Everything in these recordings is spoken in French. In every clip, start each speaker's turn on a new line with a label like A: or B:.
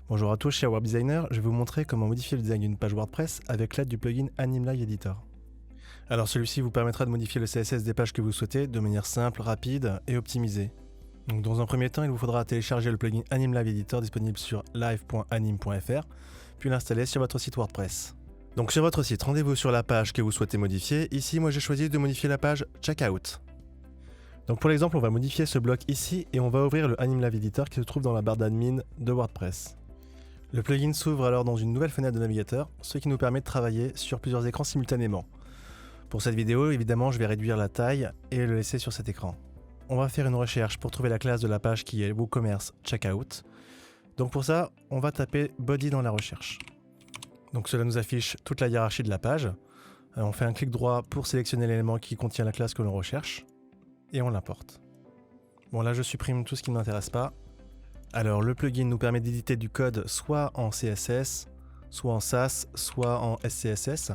A: Bonjour à tous, chez Web Designer, je vais vous montrer comment modifier le design d'une page WordPress avec l'aide du plugin Animelive Editor. Alors celui-ci vous permettra de modifier le CSS des pages que vous souhaitez de manière simple, rapide et optimisée. Donc dans un premier temps, il vous faudra télécharger le plugin Animelive Editor disponible sur live.anim.fr, puis l'installer sur votre site WordPress. Donc sur votre site, rendez-vous sur la page que vous souhaitez modifier. Ici, moi j'ai choisi de modifier la page Checkout. Donc pour l'exemple, on va modifier ce bloc ici et on va ouvrir le Animelive Editor qui se trouve dans la barre d'admin de WordPress. Le plugin s'ouvre alors dans une nouvelle fenêtre de navigateur, ce qui nous permet de travailler sur plusieurs écrans simultanément. Pour cette vidéo, évidemment, je vais réduire la taille et le laisser sur cet écran. On va faire une recherche pour trouver la classe de la page qui est WooCommerce Checkout. Donc pour ça, on va taper Body dans la recherche. Donc cela nous affiche toute la hiérarchie de la page. On fait un clic droit pour sélectionner l'élément qui contient la classe que l'on recherche et on l'importe. Bon là, je supprime tout ce qui ne m'intéresse pas. Alors le plugin nous permet d'éditer du code soit en CSS, soit en Sass, soit en SCSS.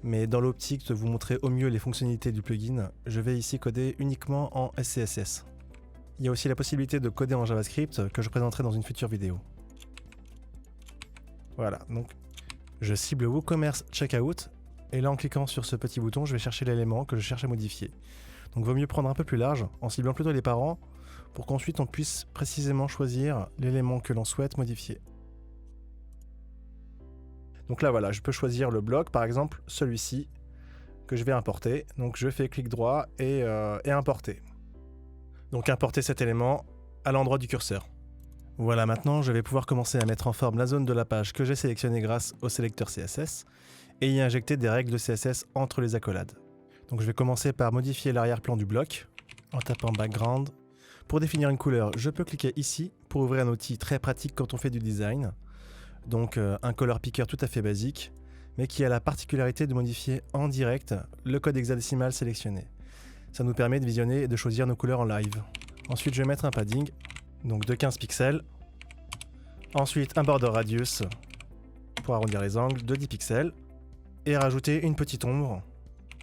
A: Mais dans l'optique de vous montrer au mieux les fonctionnalités du plugin, je vais ici coder uniquement en SCSS. Il y a aussi la possibilité de coder en JavaScript que je présenterai dans une future vidéo. Voilà, donc je cible WooCommerce Checkout et là en cliquant sur ce petit bouton, je vais chercher l'élément que je cherche à modifier. Donc il vaut mieux prendre un peu plus large en ciblant plutôt les parents pour qu'ensuite on puisse précisément choisir l'élément que l'on souhaite modifier. Donc là voilà, je peux choisir le bloc, par exemple celui-ci que je vais importer. Donc je fais clic droit et importer. Donc importer cet élément à l'endroit du curseur. Voilà, maintenant je vais pouvoir commencer à mettre en forme la zone de la page que j'ai sélectionnée grâce au sélecteur CSS et y injecter des règles de CSS entre les accolades. Donc je vais commencer par modifier l'arrière-plan du bloc en tapant background. Pour définir une couleur, je peux cliquer ici pour ouvrir un outil très pratique quand on fait du design. Donc un color picker tout à fait basique, mais qui a la particularité de modifier en direct le code hexadécimal sélectionné. Ça nous permet de visionner et de choisir nos couleurs en live. Ensuite, je vais mettre un padding, donc de 15 pixels. Ensuite, un border radius pour arrondir les angles de 10 pixels. Et rajouter une petite ombre,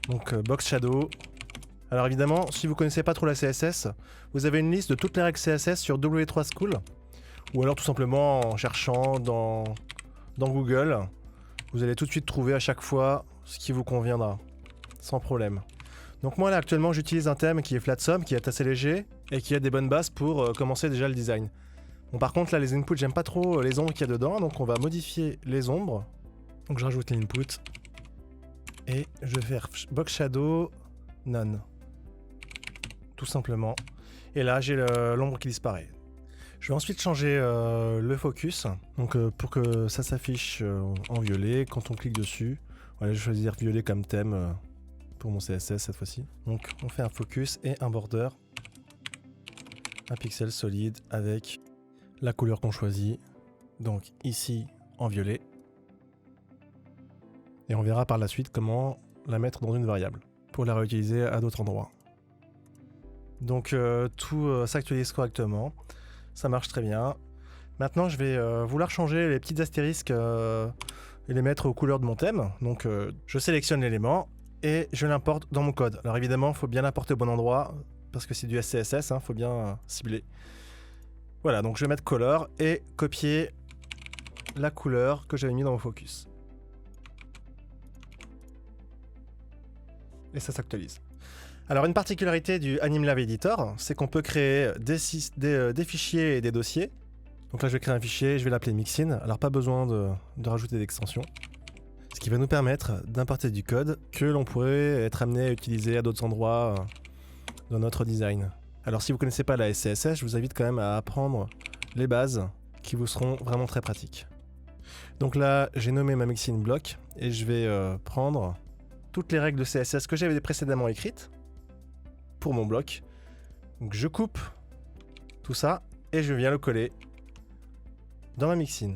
A: donc box shadow. Alors évidemment, si vous ne connaissez pas trop la CSS, vous avez une liste de toutes les règles CSS sur W3 School, ou alors tout simplement en cherchant dans Google, vous allez tout de suite trouver à chaque fois ce qui vous conviendra, sans problème. Donc moi là actuellement j'utilise un thème qui est FlatSum, qui est assez léger et qui a des bonnes bases pour commencer déjà le design. Bon par contre là les inputs, j'aime pas trop les ombres qu'il y a dedans, donc on va modifier les ombres. Donc je rajoute l'input et je vais faire box shadow none. Tout simplement. Et là j'ai l'ombre qui disparaît. Je vais ensuite changer le focus, donc pour que ça s'affiche en violet quand on clique dessus. Voilà, je vais choisir violet comme thème pour mon CSS cette fois-ci. Donc on fait un focus et un border, un pixel solide avec la couleur qu'on choisit. Donc ici en violet. Et on verra par la suite comment la mettre dans une variable pour la réutiliser à d'autres endroits. Donc tout s'actualise correctement. Ça marche très bien. Maintenant, je vais vouloir changer les petits astérisques et les mettre aux couleurs de mon thème. Donc, je sélectionne l'élément et je l'importe dans mon code. Alors évidemment, il faut bien l'importer au bon endroit parce que c'est du SCSS, il faut bien cibler. Voilà, donc je vais mettre color et copier la couleur que j'avais mis dans mon focus. Et ça s'actualise. Alors une particularité du Animelive Editor, c'est qu'on peut créer des fichiers et des dossiers. Donc là je vais créer un fichier, je vais l'appeler Mixin. Alors pas besoin de rajouter d'extension. Ce qui va nous permettre d'importer du code que l'on pourrait être amené à utiliser à d'autres endroits dans notre design. Alors si vous ne connaissez pas la SCSS, je vous invite quand même à apprendre les bases qui vous seront vraiment très pratiques. Donc là j'ai nommé ma Mixin block et je vais prendre toutes les règles de CSS que j'avais précédemment écrites pour mon bloc. Donc je coupe tout ça et je viens le coller dans ma Mixin.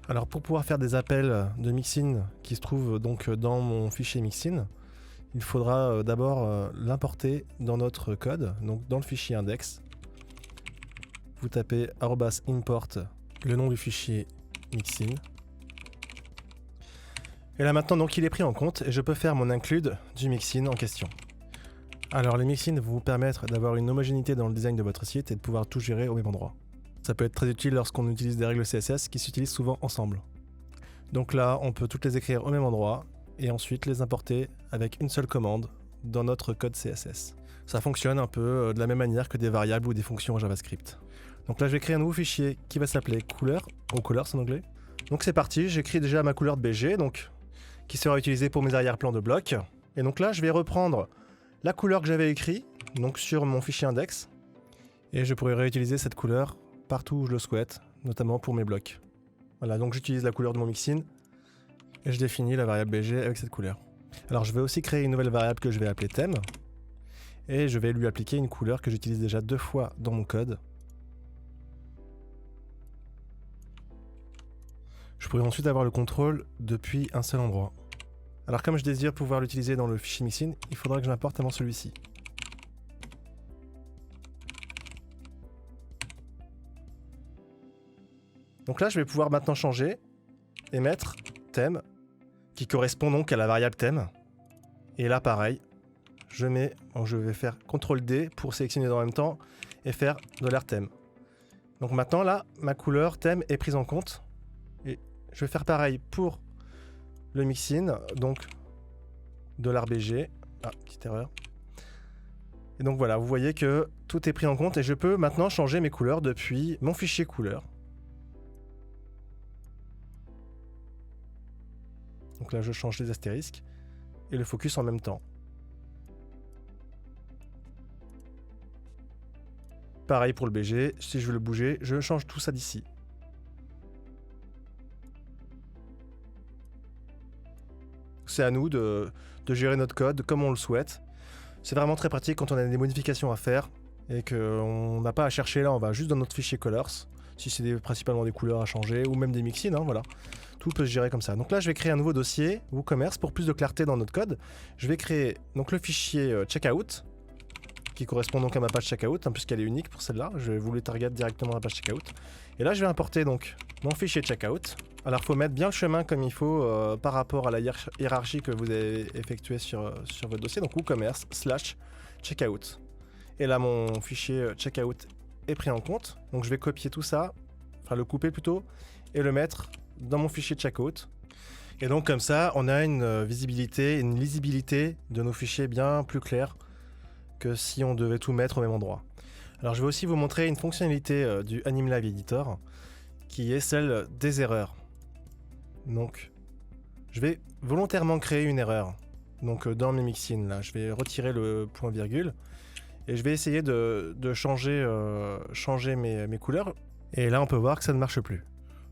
A: Alors pour pouvoir faire des appels de Mixin qui se trouvent donc dans mon fichier Mixin, il faudra d'abord l'importer dans notre code, donc dans le fichier index. Vous tapez @import le nom du fichier Mixin. Et là maintenant donc il est pris en compte et je peux faire mon include du Mixin en question. Alors les mixins vont vous permettre d'avoir une homogénéité dans le design de votre site et de pouvoir tout gérer au même endroit. Ça peut être très utile lorsqu'on utilise des règles CSS qui s'utilisent souvent ensemble. Donc là, on peut toutes les écrire au même endroit et ensuite les importer avec une seule commande dans notre code CSS. Ça fonctionne un peu de la même manière que des variables ou des fonctions en JavaScript. Donc là, je vais créer un nouveau fichier qui va s'appeler color, ou colors en anglais. Donc c'est parti, j'écris déjà ma couleur de BG, donc, qui sera utilisée pour mes arrière-plans de blocs. Et donc là, je vais reprendre la couleur que j'avais écrite, donc sur mon fichier index, et je pourrai réutiliser cette couleur partout où je le souhaite, notamment pour mes blocs. Voilà, donc j'utilise la couleur de mon mixin, et je définis la variable BG avec cette couleur. Alors je vais aussi créer une nouvelle variable que je vais appeler thème, et je vais lui appliquer une couleur que j'utilise déjà 2 fois dans mon code. Je pourrais ensuite avoir le contrôle depuis un seul endroit. Alors comme je désire pouvoir l'utiliser dans le fichier mixin, il faudra que je l'importe avant celui-ci. Donc là, je vais pouvoir maintenant changer et mettre thème, qui correspond donc à la variable thème. Et là, pareil, je vais faire CTRL-D pour sélectionner en même temps et faire $thème. Donc maintenant, là, ma couleur thème est prise en compte. Et je vais faire pareil pour le mixin, donc $BG. Ah, petite erreur. Et donc voilà, vous voyez que tout est pris en compte et je peux maintenant changer mes couleurs depuis mon fichier couleur. Donc là, je change les astérisques et le focus en même temps. Pareil pour le BG, si je veux le bouger, je change tout ça d'ici. C'est à nous de gérer notre code comme on le souhaite. C'est vraiment très pratique quand on a des modifications à faire et qu'on n'a pas à chercher là, on va juste dans notre fichier colors, si c'est principalement des couleurs à changer ou même des mixins, hein, voilà. Tout peut se gérer comme ça. Donc là, je vais créer un nouveau dossier, WooCommerce, pour plus de clarté dans notre code. Je vais créer donc le fichier checkout, qui correspond donc à ma page checkout, hein, puisqu'elle est unique pour celle-là. Je vais vous le target directement à la page checkout. Et là, je vais importer donc mon fichier checkout. Alors, il faut mettre bien le chemin comme il faut par rapport à la hiérarchie que vous avez effectuée sur votre dossier. Donc, WooCommerce / checkout. Et là, mon fichier checkout est pris en compte. Donc, je vais copier tout ça, enfin le couper plutôt, et le mettre dans mon fichier checkout. Et donc, comme ça, on a une visibilité, une lisibilité de nos fichiers bien plus claire que si on devait tout mettre au même endroit. Alors, je vais aussi vous montrer une fonctionnalité du AnimLive Editor qui est celle des erreurs. Donc, je vais volontairement créer une erreur. Donc, dans mes mixins, là, je vais retirer le point virgule et je vais essayer de changer mes couleurs. Et là, on peut voir que ça ne marche plus.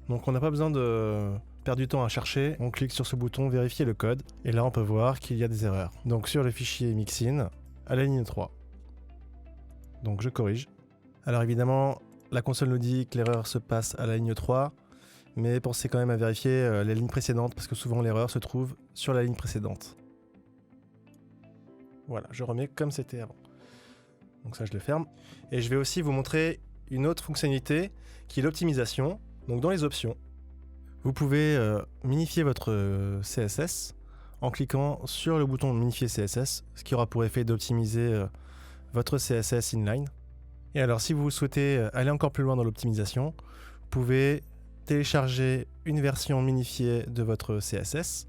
A: Donc, on n'a pas besoin de perdre du temps à chercher. On clique sur ce bouton vérifier le code et là, on peut voir qu'il y a des erreurs. Donc, sur le fichier mixin, à la ligne 3. Donc, je corrige. Alors, évidemment, la console nous dit que l'erreur se passe à la ligne 3. Mais pensez quand même à vérifier la ligne précédente parce que souvent l'erreur se trouve sur la ligne précédente. Voilà, je remets comme c'était avant. Donc ça, je le ferme. Et je vais aussi vous montrer une autre fonctionnalité qui est l'optimisation. Donc dans les options, vous pouvez minifier votre CSS en cliquant sur le bouton minifier CSS, ce qui aura pour effet d'optimiser votre CSS inline. Et alors si vous souhaitez aller encore plus loin dans l'optimisation, vous pouvez télécharger une version minifiée de votre CSS,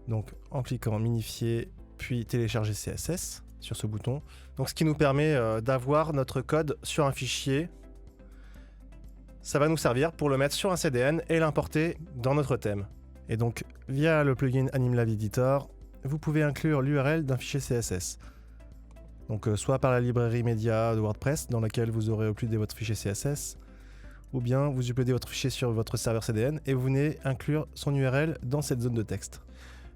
A: donc en cliquant minifier puis télécharger CSS sur ce bouton. Donc ce qui nous permet d'avoir notre code sur un fichier. Ça va nous servir pour le mettre sur un CDN et l'importer dans notre thème. Et donc via le plugin AnimLive Editor, vous pouvez inclure l'URL d'un fichier CSS. Donc soit par la librairie média de WordPress dans laquelle vous aurez uploadé votre fichier CSS, ou bien vous uploadez votre fichier sur votre serveur CDN et vous venez inclure son URL dans cette zone de texte.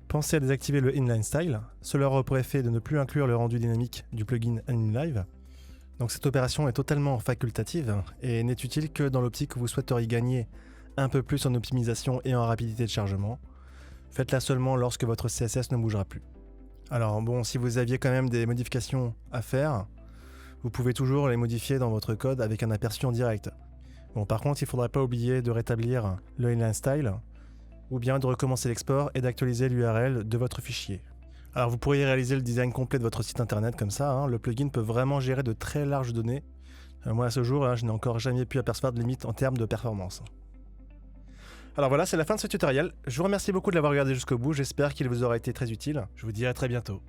A: Pensez à désactiver le inline style, cela aura pour effet de ne plus inclure le rendu dynamique du plugin AnimLive. Donc cette opération est totalement facultative et n'est utile que dans l'optique où vous souhaiteriez gagner un peu plus en optimisation et en rapidité de chargement. Faites-la seulement lorsque votre CSS ne bougera plus. Alors bon, si vous aviez quand même des modifications à faire, vous pouvez toujours les modifier dans votre code avec un aperçu en direct. Bon, par contre, il ne faudra pas oublier de rétablir le inline style ou bien de recommencer l'export et d'actualiser l'URL de votre fichier. Alors vous pourriez réaliser le design complet de votre site internet comme ça, hein. Le plugin peut vraiment gérer de très larges données, Moi, à ce jour, hein, je n'ai encore jamais pu apercevoir de limite en termes de performance. Alors voilà, c'est la fin de ce tutoriel. Je vous remercie beaucoup de l'avoir regardé jusqu'au bout. J'espère qu'il vous aura été très utile. Je vous dis à très bientôt.